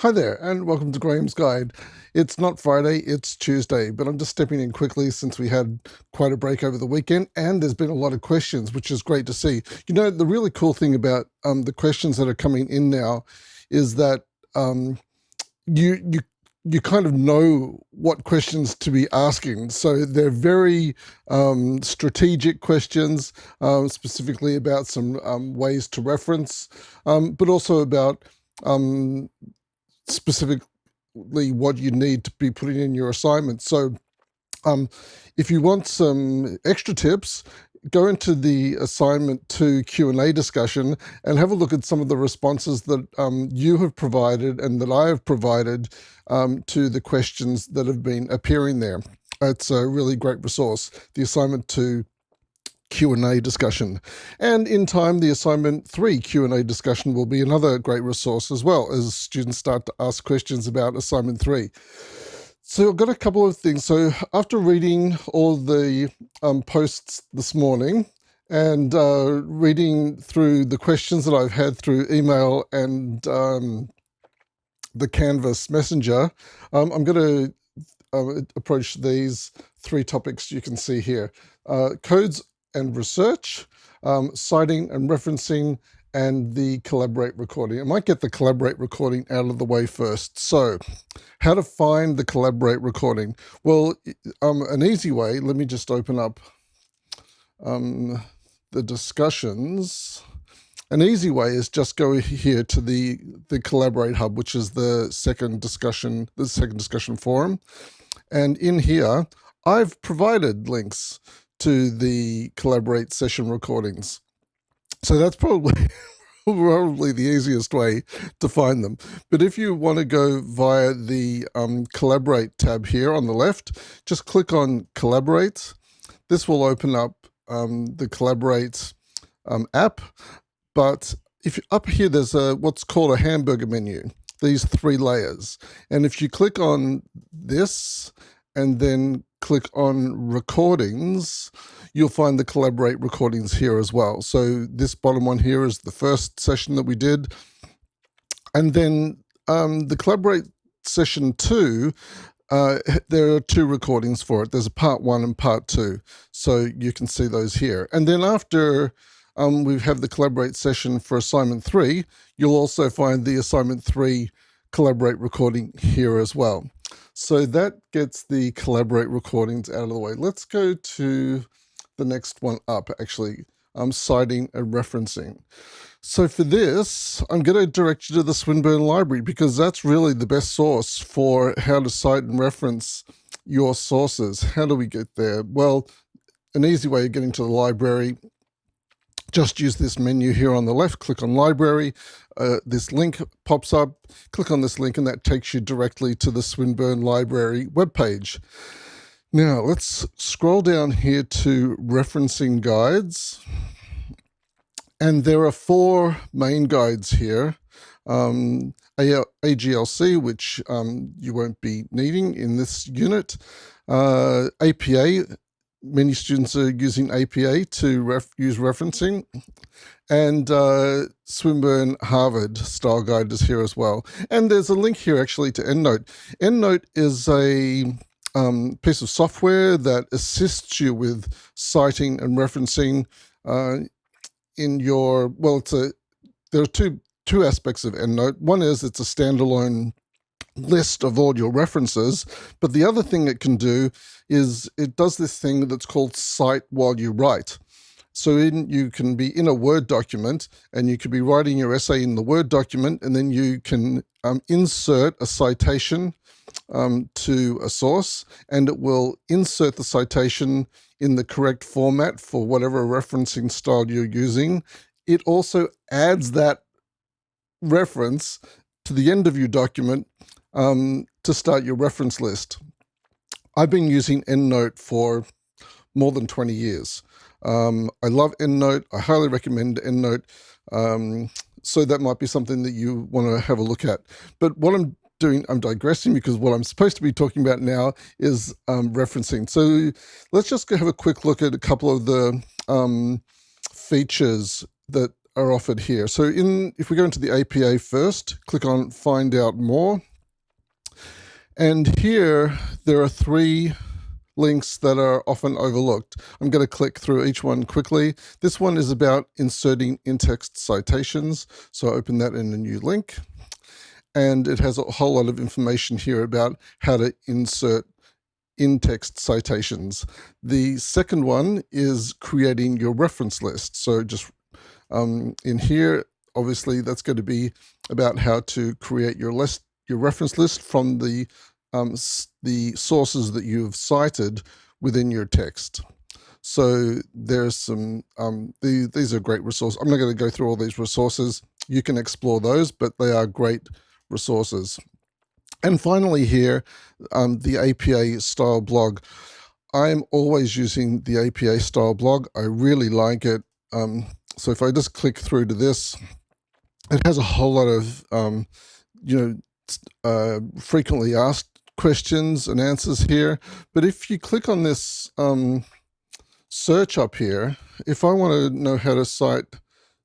Hi there, and welcome to Graeme's Guide. It's not Friday, it's Tuesday, but I'm just stepping in quickly since we had quite a break over the weekend, and there's been a lot of questions, which is great to see. You know, the really cool thing about the questions that are coming in now is that you kind of know what questions to be asking. So they're very strategic questions, specifically about some ways to reference, but also about um, specifically what you need to be putting in your assignment. So um, if you want some extra tips, go into the assignment 2 Q&A discussion and have a look at some of the responses that you have provided and that I have provided to the questions that have been appearing there. It's a really great resource, the assignment 2 Q&A discussion. And in time, the assignment 3 Q&A discussion will be another great resource as well as students start to ask questions about assignment 3. So I've got a couple of things. So after reading all the posts this morning and reading through the questions that I've had through email and the Canvas Messenger, I'm going to approach these 3 topics you can see here. Codes and research, citing and referencing, and the collaborate recording. I might get the collaborate recording out of the way first. So how to find the collaborate recording? Well, an easy way, let me just open up the discussions. An easy way is just go here to the Collaborate Hub, which is the second discussion forum. And in here, I've provided links to the Collaborate session recordings. So that's probably the easiest way to find them. But if you want to go via the Collaborate tab here on the left, just click on Collaborate. This will open up the Collaborate app. But if up here, there's what's called a hamburger menu, these 3 layers. And if you click on this and then click on recordings, you'll find the Collaborate recordings here as well. So this bottom one here is the first session that we did. And then the Collaborate session 2, there are 2 recordings for it. There's a part 1 and part 2. So you can see those here. And then after we have the Collaborate session for assignment 3, you'll also find the assignment 3 Collaborate recording here as well. So that gets the Collaborate recordings out of the way. Let's go to the next one up, actually, citing and referencing. So for this, I'm going to direct you to the Swinburne Library because that's really the best source for how to cite and reference your sources. How do we get there? Well, an easy way of getting to the library, just use this menu here on the left, click on library, this link pops up, click on this link and that takes you directly to the Swinburne Library webpage. Now let's scroll down here to referencing guides. And there are 4 main guides here. AGLC, which you won't be needing in this unit. APA, many students are using APA to use referencing, and Swinburne Harvard style guide is here as well. And there's a link here actually to Endnote. Endnote is a piece of software that assists you with citing and referencing in your, well, there are two aspects of Endnote. One is it's a standalone list of all your references, but the other thing it can do is it does this thing that's called cite while you write. So you can be in a Word document and you could be writing your essay in the Word document, and then you can insert a citation to a source, and it will insert the citation in the correct format for whatever referencing style you're using. It also adds that reference to the end of your document to start your reference list. I've been using Endnote for more than 20 years. I love Endnote. I highly recommend Endnote. So that might be something that you want to have a look at. But what I'm doing, I'm digressing because what I'm supposed to be talking about now is referencing. So let's just go have a quick look at a couple of the features that are offered here. So if we go into the APA first, click on Find Out More. And here there are 3 links that are often overlooked. I'm going to click through each one quickly. This one is about inserting in-text citations. So I open that in a new link. And it has a whole lot of information here about how to insert in-text citations. The second one is creating your reference list. So just in here, obviously, that's going to be about how to create your reference list from the sources that you've cited within your text. So there's some, these are great resources. I'm not going to go through all these resources. You can explore those, but they are great resources. And finally here, the APA style blog. I'm always using the APA style blog. I really like it. So if I just click through to this, it has a whole lot of, frequently asked questions and answers here. But if you click on this search up here, if I want to know how to cite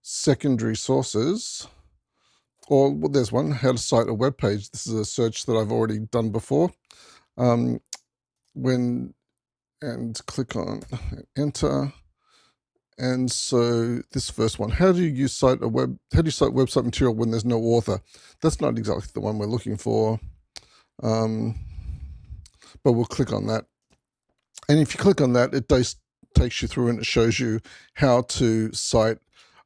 secondary sources, or well, there's one, how to cite a web page. This is a search that I've already done before. And click on enter. And so this first one, how do you cite website material when there's no author? That's not exactly the one we're looking for. But we'll click on that. And if you click on that, it takes you through and it shows you how to cite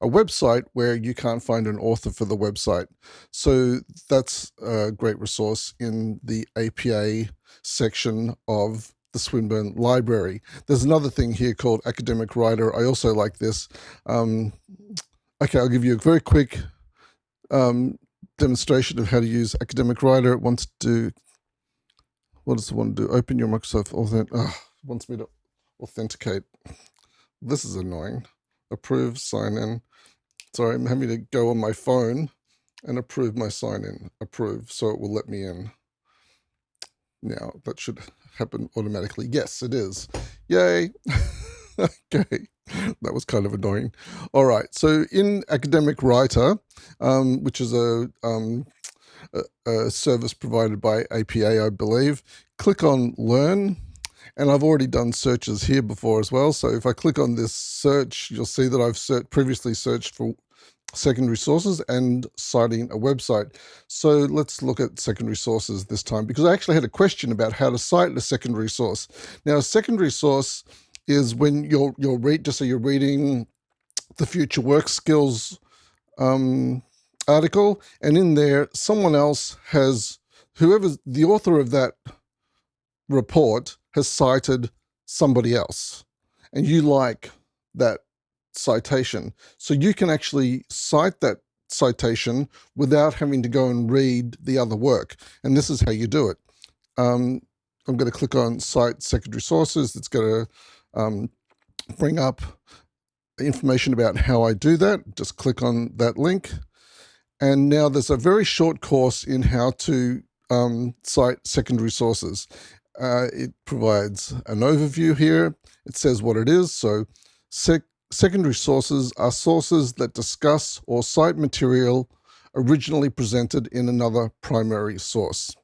a website where you can't find an author for the website. So that's a great resource in the APA section of the Swinburne Library. There's another thing here called Academic Writer. I also like this. Okay, I'll give you a very quick demonstration of how to use Academic Writer. It wants to, what does it want to do? Open your Microsoft Authenticate. Wants me to authenticate. This is annoying. Approve, sign in. Sorry, I'm having to go on my phone and approve my sign in. Approve, so it will let me in. Now, that should happen automatically. Yes, it is. Yay. Okay, that was kind of annoying. All right, so in Academic Writer, which is a service provided by APA, I believe, click on Learn. And I've already done searches here before as well. So if I click on this search, you'll see that I've previously searched for secondary sources and citing a website. So let's look at secondary sources this time, because I actually had a question about how to cite a secondary source. Now, a secondary source is when you're reading the Future Work Skills article, and in there, someone else whoever's the author of that report has cited somebody else, and you like that citation. So you can actually cite that citation without having to go and read the other work. And this is how you do it. I'm going to click on Cite Secondary Sources. It's going to bring up information about how I do that. Just click on that link. And now there's a very short course in how to cite secondary sources. It provides an overview here. It says what it is. So secondary sources are sources that discuss or cite material originally presented in another primary source.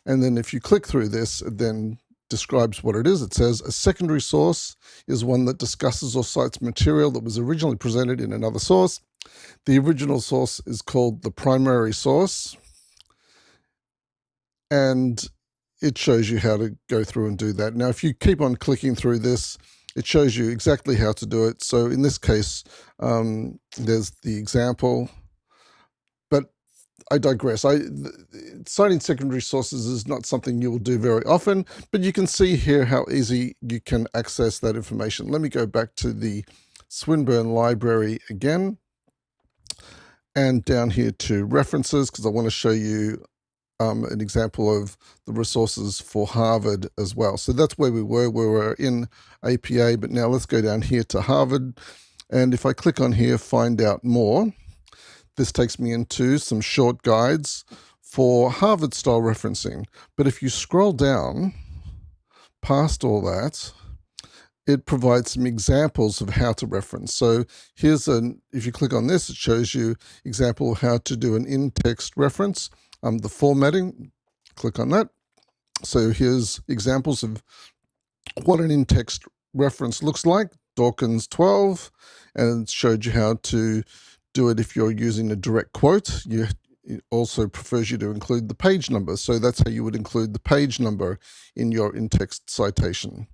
And then if you click through this, it then describes what it is. It says a secondary source is one that discusses or cites material that was originally presented in another source. The original source is called the primary source. And it shows you how to go through and do that. Now, if you keep on clicking through this, it shows you exactly how to do it. So in this case, there's the example, but I digress. Citing secondary sources is not something you will do very often, but you can see here how easy you can access that information. Let me go back to the Swinburne Library again, and down here to references, because I want to show you an example of the resources for Harvard as well. So that's where we were. We were in APA, but now let's go down here to Harvard. And if I click on here, find out more, this takes me into some short guides for Harvard style referencing. But if you scroll down past all that, it provides some examples of how to reference. So if you click on this, it shows you example of how to do an in-text reference. The formatting, click on that. So here's examples of what an in-text reference looks like. Dawkins 12, and it showed you how to do it if you're using a direct quote. It also prefers you to include the page number. So that's how you would include the page number in your in-text citation.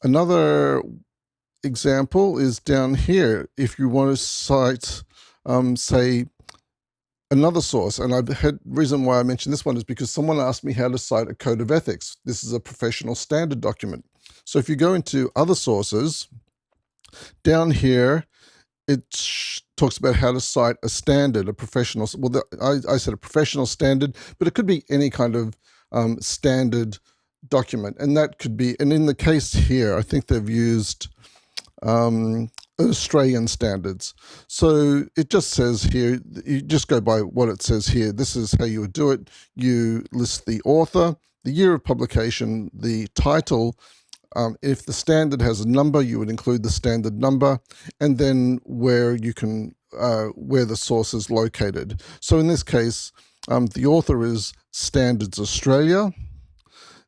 Another example is down here. If you want to cite, say, another source, and reason why I mentioned this one is because someone asked me how to cite a code of ethics. This is a professional standard document. So if you go into other sources, down here, it talks about how to cite a standard, a professional, well, I said a professional standard, but it could be any kind of standard document. And that could be, and in the case here, I think they've used Australian standards. So it just says here, you just go by what it says here. This is how you would do it. You list the author, the year of publication, the title. If the standard has a number, you would include the standard number, and then where the source is located. So in this case, the author is Standards Australia.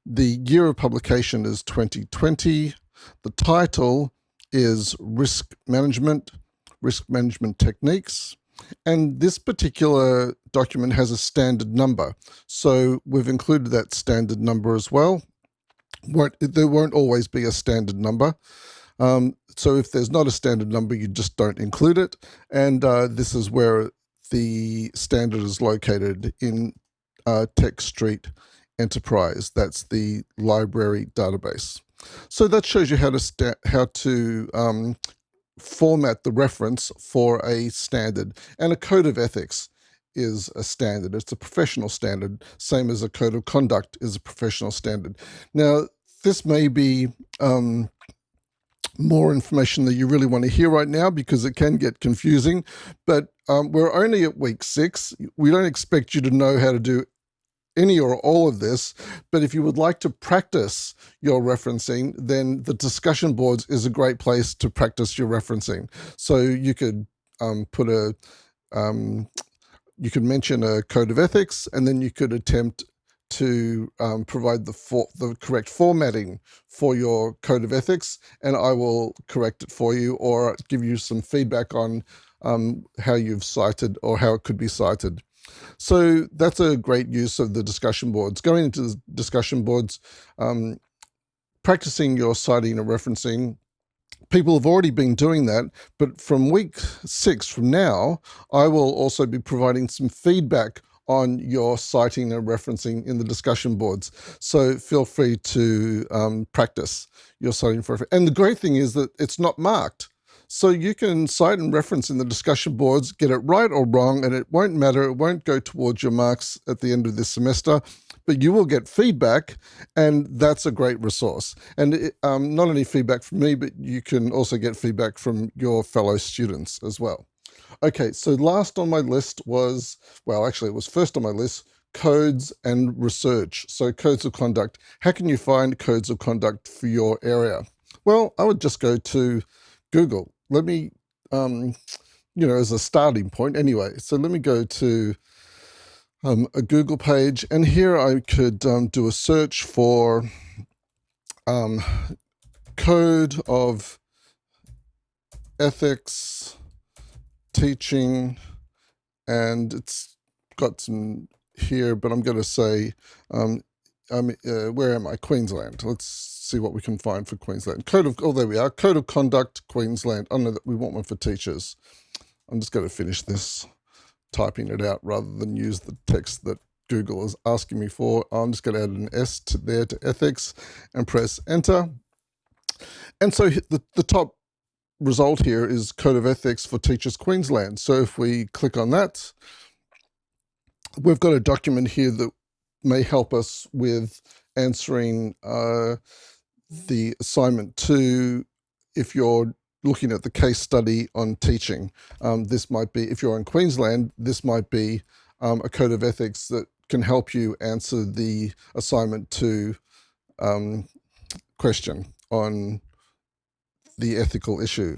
The year of publication is 2020. The title is risk management techniques. And this particular document has a standard number. So we've included that standard number as well. There won't always be a standard number. So if there's not a standard number, you just don't include it. And this is where the standard is located in Tech Street Enterprise. That's the library database. So that shows you how to format the reference for a standard. And a code of ethics is a standard. It's a professional standard, same as a code of conduct is a professional standard. Now, this may be more information that you really want to hear right now because it can get confusing, but we're only at week 6. We don't expect you to know how to do any or all of this, but if you would like to practice your referencing, then the discussion boards is a great place to practice your referencing. So you could you could mention a code of ethics, and then you could attempt to provide the correct formatting for your code of ethics, and I will correct it for you or give you some feedback on how you've cited or how it could be cited. So that's a great use of the discussion boards. Going into the discussion boards, practicing your citing and referencing, people have already been doing that, but from week 6 from now, I will also be providing some feedback on your citing and referencing in the discussion boards. So feel free to practice your citing for. And the great thing is that it's not marked. So you can cite and reference in the discussion boards, get it right or wrong, and it won't matter. It won't go towards your marks at the end of this semester, but you will get feedback, and that's a great resource. And not only feedback from me, but you can also get feedback from your fellow students as well. Okay, so last on my list was, well, actually it was first on my list, codes and research. So codes of conduct. How can you find codes of conduct for your area? Well, I would just go to Google. Let me, as a starting point anyway. So let me go to a Google page, and here I could do a search for code of ethics teaching, and it's got some here, but I'm going to say, where am I? Queensland. Let's see what we can find for Queensland. There we are. Code of Conduct, Queensland. Oh no, we want one for teachers. I'm just going to finish this, typing it out rather than use the text that Google is asking me for. I'm just going to add an S to ethics and press enter. And so the top result here is Code of Ethics for Teachers Queensland. So if we click on that, we've got a document here that may help us with answering the assignment 2 if you're looking at the case study on teaching. This might be, if you're in Queensland, this might be a code of ethics that can help you answer the assignment 2 question on the ethical issue.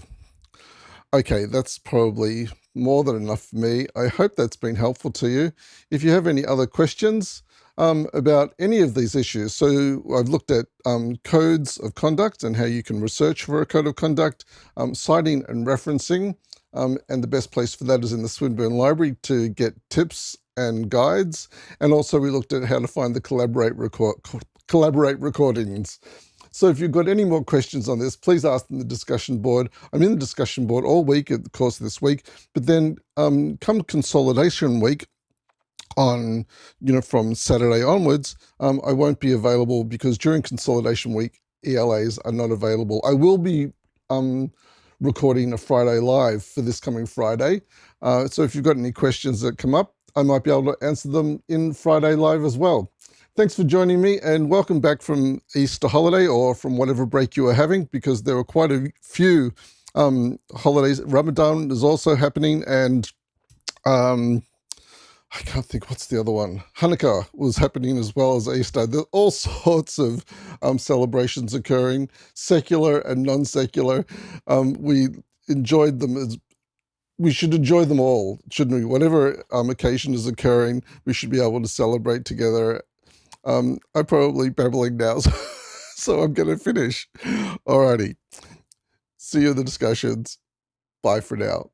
Okay, that's probably more than enough for me. I hope that's been helpful to you. If you have any other questions about any of these issues, so I've looked at codes of conduct and how you can research for a code of conduct, citing and referencing, and the best place for that is in the Swinburne Library to get tips and guides. And also we looked at how to find the collaborate recordings. So if you've got any more questions on this, please ask them in the discussion board. I'm in the discussion board all week at the course of this week, but then come consolidation week on, from Saturday onwards, I won't be available because during consolidation week, ELAs are not available. I will be recording a Friday live for this coming Friday. So if you've got any questions that come up, I might be able to answer them in Friday live as well. Thanks for joining me and welcome back from Easter holiday or from whatever break you are having, because there were quite a few holidays. Ramadan is also happening, and I can't think, what's the other one? Hanukkah was happening as well as Easter. There's all sorts of celebrations occurring, secular and non-secular. We enjoyed them as we should enjoy them all, shouldn't we? Whatever occasion is occurring, we should be able to celebrate together. I'm probably babbling now, so I'm going to finish. Alrighty. See you in the discussions. Bye for now.